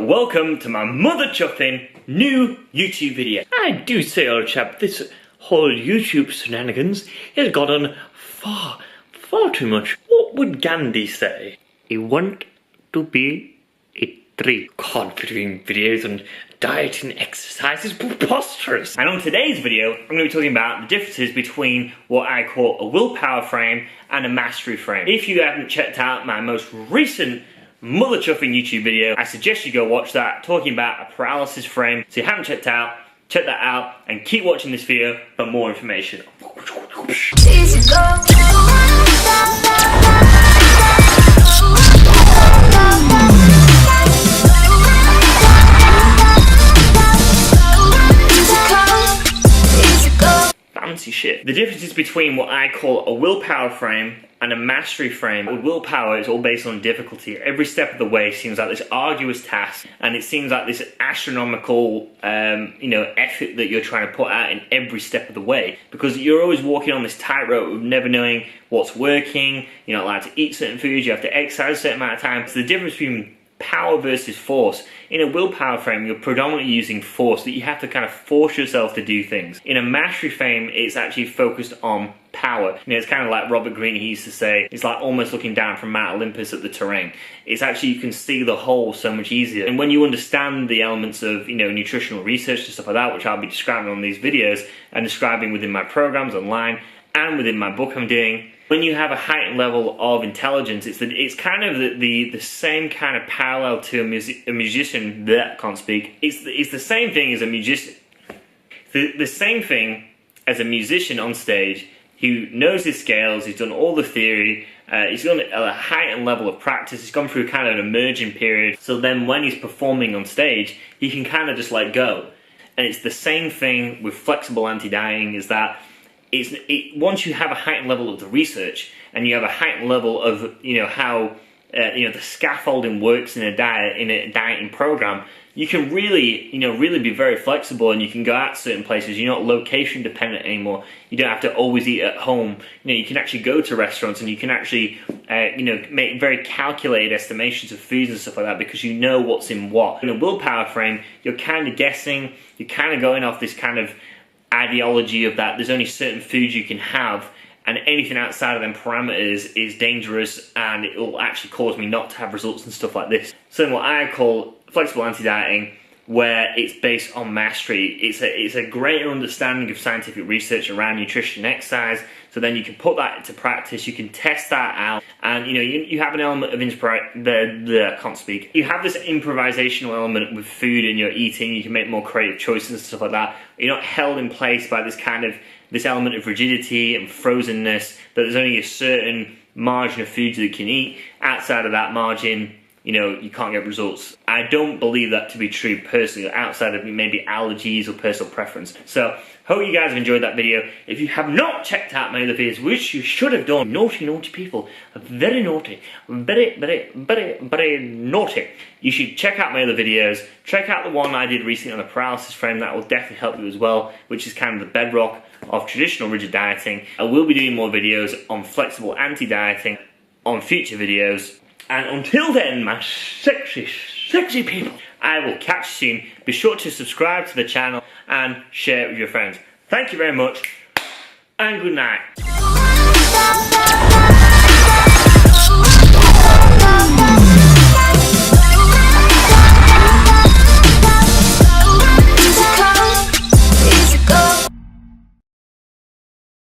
Welcome to my mother chuffing new YouTube video. I do say, old chap, this whole YouTube shenanigans has gotten far too much. What would Gandhi say? He want to be a tree. God, between videos and diet and exercise is preposterous. And on today's video, I'm going to be talking about the differences between what I call a willpower frame and a mastery frame. If you haven't checked out my most recent mother chuffing YouTube video, I suggest you go watch that, talking about a paralysis frame. So if you haven't checked out, check that out and keep watching this video for more information. Fancy shit. The differences between what I call a willpower frame and a mastery frame. With willpower, it's all based on difficulty. Every step of the way seems like this arduous task, and it seems like this astronomical, effort that you're trying to put out in every step of the way, because you're always walking on this tightrope of never knowing what's working. You're not allowed to eat certain foods. You have to exercise a certain amount of time. So the difference between power versus force. In a willpower frame, you're predominantly using force, that you have to kind of force yourself to do things. In a mastery frame, it's actually focused on power. It's kind of like Robert Greene, he used to say, it's like almost looking down from Mount Olympus at the terrain. It's actually, you can see the whole so much easier. And when you understand the elements of, nutritional research and stuff like that, which I'll be describing on these videos and describing within my programs online and within my book I'm doing, when you have a heightened level of intelligence, it's kind of the same kind of parallel to a musician that can't speak. It's the same thing as a musician. The same thing as a musician on stage who knows his scales, he's done all the theory, he's done a heightened level of practice, he's gone through kind of an emerging period, so then when he's performing on stage, he can kind of just let go. And it's the same thing with flexible anti-dieting, is that once you have a heightened level of the research and you have a heightened level of how the scaffolding works in a dieting program, you can really be very flexible, and you can go out certain places. You're not location dependent anymore. You don't have to always eat at home. You can actually go to restaurants, and you can actually make very calculated estimations of foods and stuff like that, because you know what's in what. In a willpower frame, you're kind of guessing. You're kind of going off this kind of ideology of that there's only certain foods you can have, and anything outside of them parameters is dangerous, and it will actually cause me not to have results and stuff like this. So what I call flexible anti-dieting, where it's based on mastery, it's a greater understanding of scientific research around nutrition and exercise, so then you can put that into practice, you can test that out, and you have an element of I can't speak. You have this improvisational element with food and your eating. You can make more creative choices and stuff like that. You're not held in place by this element of rigidity and frozenness, that there's only a certain margin of foods that you can eat. Outside of that margin, you can't get results. I don't believe that to be true personally, outside of maybe allergies or personal preference. So, hope you guys have enjoyed that video. If you have not checked out my other videos, which you should have done, naughty people, very naughty, very naughty, you should check out my other videos. Check out the one I did recently on the paralysis frame. That will definitely help you as well, which is kind of the bedrock of traditional rigid dieting. I will be doing more videos on flexible anti-dieting on future videos. And until then, my sexy people, I will catch you soon. Be sure to subscribe to the channel and share it with your friends. Thank you very much, and good night.